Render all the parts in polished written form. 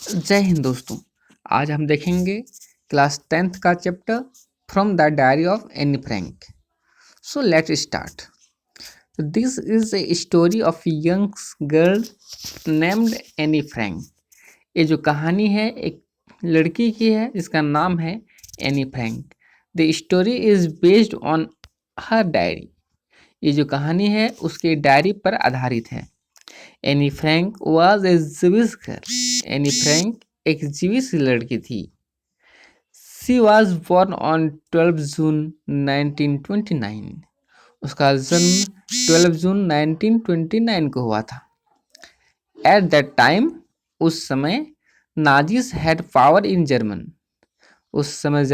जय हिंद दोस्तों। आज हम देखेंगे क्लास 10th का chapter from the diary of Anne Frank. So let's start. This is a story of young girl named Anne Frank. ये जो कहानी है एक लड़की की है जिसका नाम है Anne Frank. The story is based on her diary. ये जो कहानी है उसके डायरी पर आधारित है। Anne Frank was a Jewish girl. Anne Frank एक जीविश लड़की थी। She was born on 12 June 1929। उसका जन्म 12 जून 1929 को हुआ था। एट दैट टाइम, उस समय, Nazis had power in German. उस समय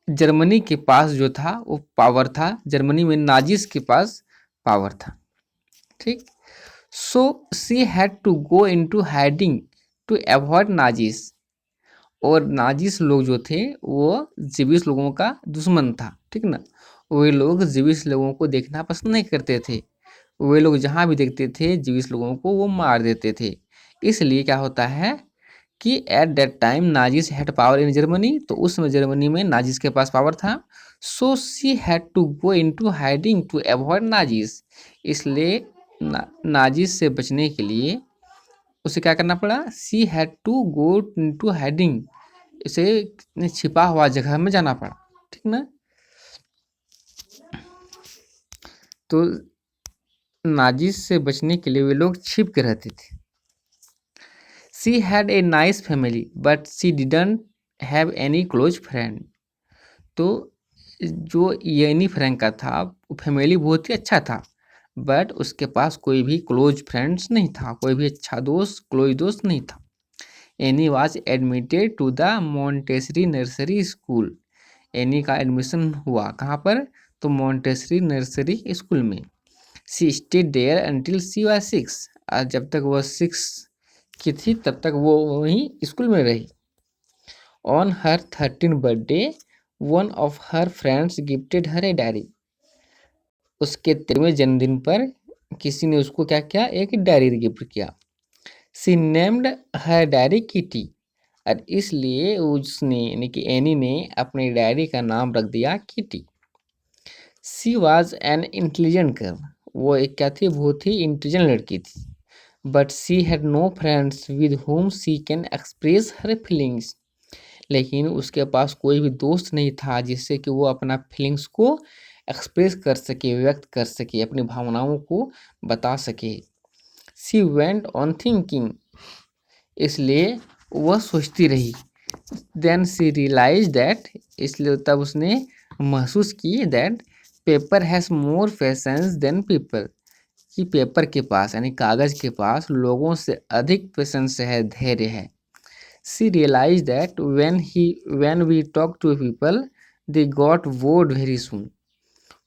जर्मनी के पास जो था वो पावर था। जर्मनी में नाजिस के पास पावर था। ठीक। So she had to go into hiding to avoid Nazis. और नाजिस लोग जो थे वो जीविश लोगों का दुश्मन था। ठीक ना। वे लोग जीविश लोगों को देखना पसंद नहीं करते थे। वे लोग जहाँ भी देखते थे जीविश लोगों को वो मार देते थे। इसलिए क्या होता है कि at that time Nazis had power in Germany. तो उस समय जर्मनी में नाजिस के पास पावर था। So she had to go into hiding to avoid Nazis. इसलिए नाजिस से बचने के लिए उसे क्या करना पड़ा? She had to go into hiding. इसे छिपा हुआ जगह में जाना पड़ा। ठीक ना। तो नाजिस से बचने के लिए वे लोग छिप के रहते थे। She had a nice family but she didn't have any close friend. तो जो एनी फ्रैंक का था फैमिली बहुत ही अच्छा था, बट उसके पास कोई भी क्लोज फ्रेंड्स नहीं था, कोई भी अच्छा दोस्त क्लोज दोस्त नहीं था। Anne was admitted to the Montessori nursery school. Anne का एडमिशन हुआ कहाँ पर? तो मॉन्टेसरी नर्सरी स्कूल में। She stayed there until she was 6। जब तक वह 6 की थी तब तक वो वहीं स्कूल में रही। On her 13th birthday one of her friends gifted her a diary. उसके 13वें जन्मदिन पर किसी ने उसको क्या किया? एक डायरी गिफ्ट किया। सी नेम्ड हर डायरी किटी। और इसलिए उसने यानी कि एनी ने अपनी डायरी का नाम रख दिया Kitty. She was an intelligent girl. वो एक क्या थी? बहुत ही इंटेलिजेंट लड़की थी। But she had no friends with whom she can express her feelings. लेकिन उसके पास कोई भी दोस्त नहीं था जिससे कि वो अपना फीलिंग्स को एक्सप्रेस कर सके, व्यक्त कर सके, अपनी भावनाओं को बता सके। She went on thinking. इसलिए वह सोचती रही। Then she realise that. इसलिए तब उसने महसूस की that paper has more patience than people. कि पेपर के पास यानी कागज़ के पास लोगों से अधिक पेशेंस है, धैर्य है। She realise that when we talk to people they got bored very soon।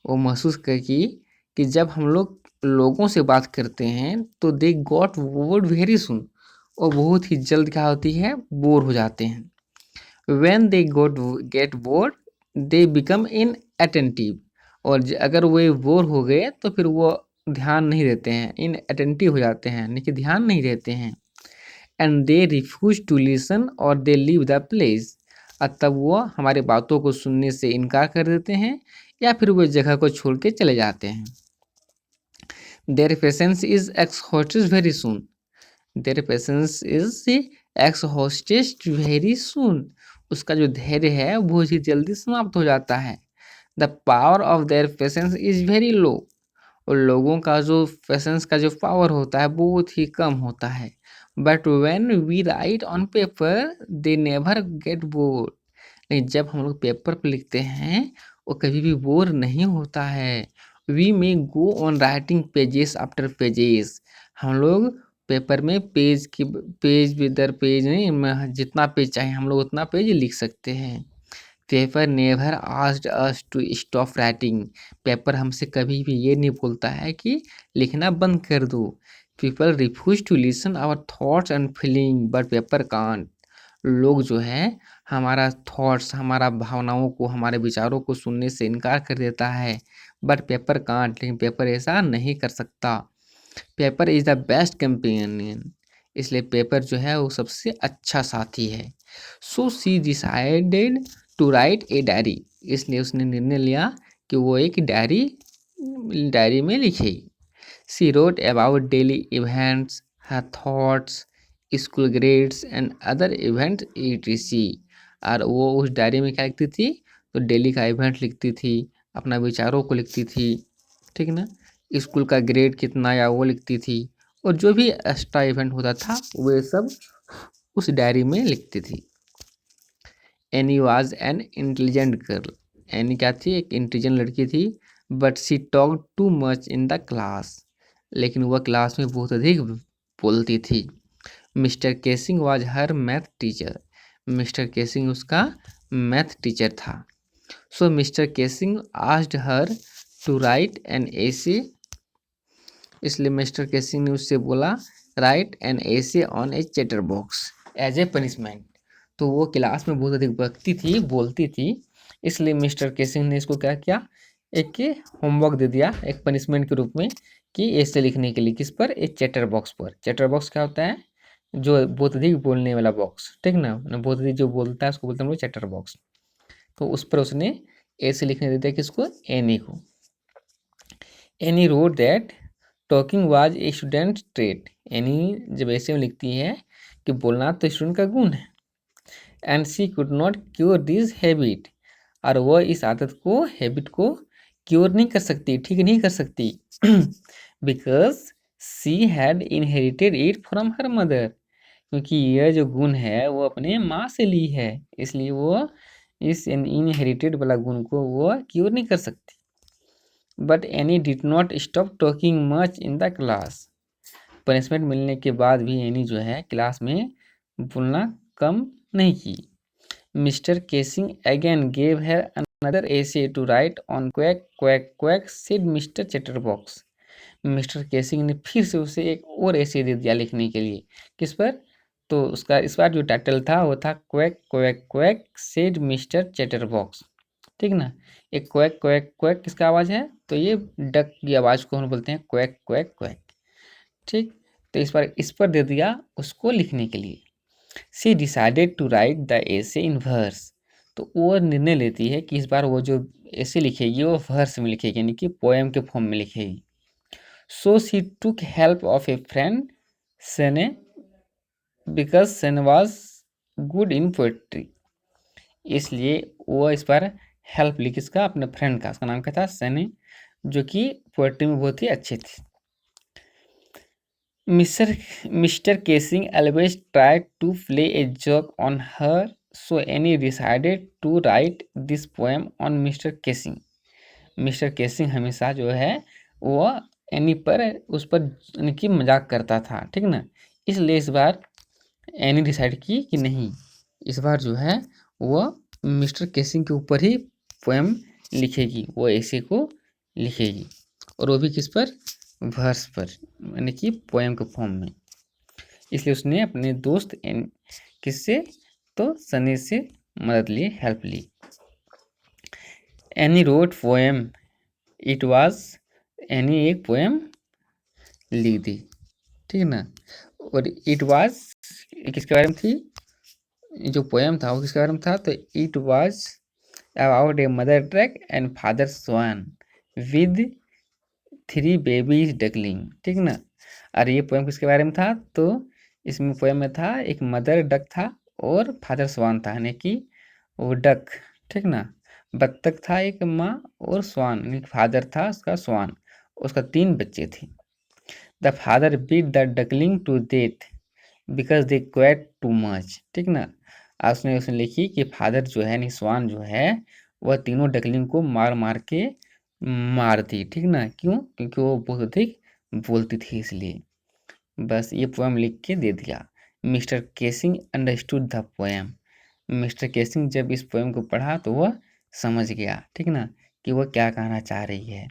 वो महसूस कर कि जब हम लोग लोगों से बात करते हैं तो they got bored very soon. और बहुत ही जल्द क्या होती है? बोर हो जाते हैं। When they get bored they become in attentive. और अगर वो बोर हो गए तो फिर वो ध्यान नहीं देते हैं, इन अटेंटिव हो जाते हैं यानी कि ध्यान नहीं देते हैं। And they refuse to listen और दे लीव द प्लेस। और तब वो हमारे बातों को सुनने से इनकार कर देते हैं या फिर वो जगह को छोड़ के चले जाते हैं। Their patience is exhausted very soon. Their patience is exhausted very soon. उसका जो धैर्य है वो बहुत ही जल्दी समाप्त हो जाता है। The power of their patience is very low. और लोगों का जो पेशेंस का जो पावर होता है बहुत ही कम होता है। But when we write on paper they never get bored. लेकिन जब हम लोग पेपर पर लिखते हैं वो कभी भी बोर नहीं होता है। We may go on writing pages after pages. हम लोग पेपर में पेज दर पेज नहीं, जितना पेज चाहिए हम लोग उतना पेज लिख सकते हैं। Paper never asked us to stop writing. Paper हमसे कभी भी ये नहीं बोलता है कि लिखना बंद कर दो। People refuse to listen our thoughts and feeling but paper can't. लोग जो है हमारा थॉट्स, हमारा भावनाओं को, हमारे विचारों को सुनने से इनकार कर देता है, बट पेपर कांट। लेकिन पेपर ऐसा नहीं कर सकता। Paper is the best companion. इसलिए पेपर जो है वो सबसे अच्छा साथी है। So she decided to write a diary, इसलिए उसने निर्णय लिया कि वो एक डायरी में लिखेगी। She wrote about daily events, her thoughts, school grades and other event etc। और वो उस डायरी में क्या लिखती थी, तो डेली का इवेंट लिखती थी, अपना विचारों को लिखती थी, ठीक ना, स्कूल का ग्रेड कितना आया वो लिखती थी, और जो भी एक्स्ट्रा इवेंट होता था वे सब उस डायरी में लिखती थी। Anne was an intelligent girl, Anne क्या थी, एक इंटेलिजेंट लड़की थी। But she talk too much in the class, लेकिन वह क्लास में बहुत अधिक बोलती थी। Mister Keesing was her math teacher, mister Keesing उसका मैथ टीचर था। So mister Keesing asked her to write an essay, इसलिए मिस्टर केसिंग ने उससे बोला write an essay on a chatter box as a punishment. तो वो class में बहुत अधिक बकती थी, बोलती थी, इसलिए मिस्टर केसिंग ने इसको क्या किया, एक होमवर्क दे दिया एक पनिशमेंट के रूप में, कि ऐसे लिखने के लिए किस पर, एक चैटर बॉक्स पर। चैटर बॉक्स क्या होता है, जो बहुत अधिक बोलने वाला बॉक्स, ठीक ना, बहुत अधिक जो बोलता है उसको बोलते हैं हम लोग चैटर बॉक्स। तो उस पर उसने ऐसे लिखने दे दिया किसको, एनी को। Any road that talking was a student trait, any जब ऐसे में लिखती है कि बोलना तो स्टूडेंट का गुण है। And she could not cure this habit, और वह इस आदत को, हैबिट को क्योर नहीं कर सकती, ठीक नहीं कर सकती, because she had inherited it from her mother, क्योंकि यह जो गुण है वो अपने माँ से ली है, इसलिए वो इस इनहेरिटेड वाला गुण को वो क्योर नहीं कर सकती। But any did not stop talking much in the class, punishment मिलने के बाद भी एनी जो है क्लास में बोलना कम नहीं की। Mister casing again gave her another essay to write on quack quack quack said mister chatterbox, mister Keesing ने फिर से उसे एक और ऐसे दे दिया लिखने के लिए, किस पर, तो उसका इस बार जो टाइटल था वो था quack quack quack said mister chatterbox, ठीक ना। एक क्वैक क्वैक क्वैक किसका आवाज़ है, तो ये डक की आवाज़ को हम बोलते हैं क्वैक क्वैक क्वैक, ठीक। तो इस पर दे दिया उसको लिखने के लिए। She decided to write the essay in verse, तो वो निर्णय लेती है कि इस बार वो जो एसे लिखेगी वो वर्स में लिखेगी, यानी कि पोएम के फॉर्म में लिखेगी। So she took help of a friend Sanne, because Sanne was good in poetry, इसलिए वो इस बार हेल्प ली किसका, अपने फ्रेंड का, उसका नाम क्या था, सने, जो कि पोएट्री में बहुत ही अच्छे थे। Mister casing always tried to play a joke on her, so Annie decided to write this poem on Mr. Kissing. Mister casing हमेशा जो है वो एनी पर, उस पर यानी कि मजाक करता था, ठीक ना, इसलिए इस बार एनी डिसाइड की कि नहीं, इस बार जो है वो मिस्टर केसिंग के ऊपर ही पोएम लिखेगी, वो ऐसे को लिखेगी, और वो भी किस पर, वर्स पर, यानी कि पोएम के फॉर्म में। इसलिए उसने अपने दोस्त किससे, तो सनी से मदद ली, हेल्प ली। Anne wrote poem, it was, Anne एक पोएम लिख दी, ठीक है ना, और इट वाज किसके बारे में थी, जो पोएम था वो किसके बारे में था, तो it was about a mother drag and father swan with 3 babies duckling, ठीक ना। और ये पोएम किसके बारे में था, तो इसमें पोएम में था एक मदर डक था और फादर स्वान था, यानी कि वो डक, ठीक ना, बत्तख था एक माँ, और स्वान यानी फादर था उसका स्वान, उसका 3 बच्चे थे। The father beat the duckling to death because they quacked too much, ठीक ना। उसने लिखी कि फादर जो है, स्वान जो है, वह तीनों डकलिंग को मार मार के मार दी, ठीक ना, क्यों, क्योंकि वो बहुत अधिक बोलती थी, इसलिए बस ये पोएम लिख के दे दिया। Mister casing understood the poem, mister casing जब इस पोएम को पढ़ा तो वह समझ गया, ठीक ना, कि वह क्या कहना चाह रही है।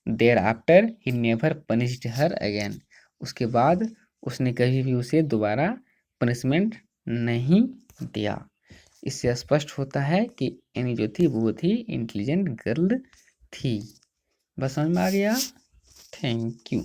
Thereafter he never punished her again, उसके बाद उसने कभी भी उसे दोबारा पनिशमेंट नहीं दिया। इससे स्पष्ट होता है कि एनी जो थी वो थी इंटेलिजेंट गर्ल थी। बस समझ में आ गया। Thank you.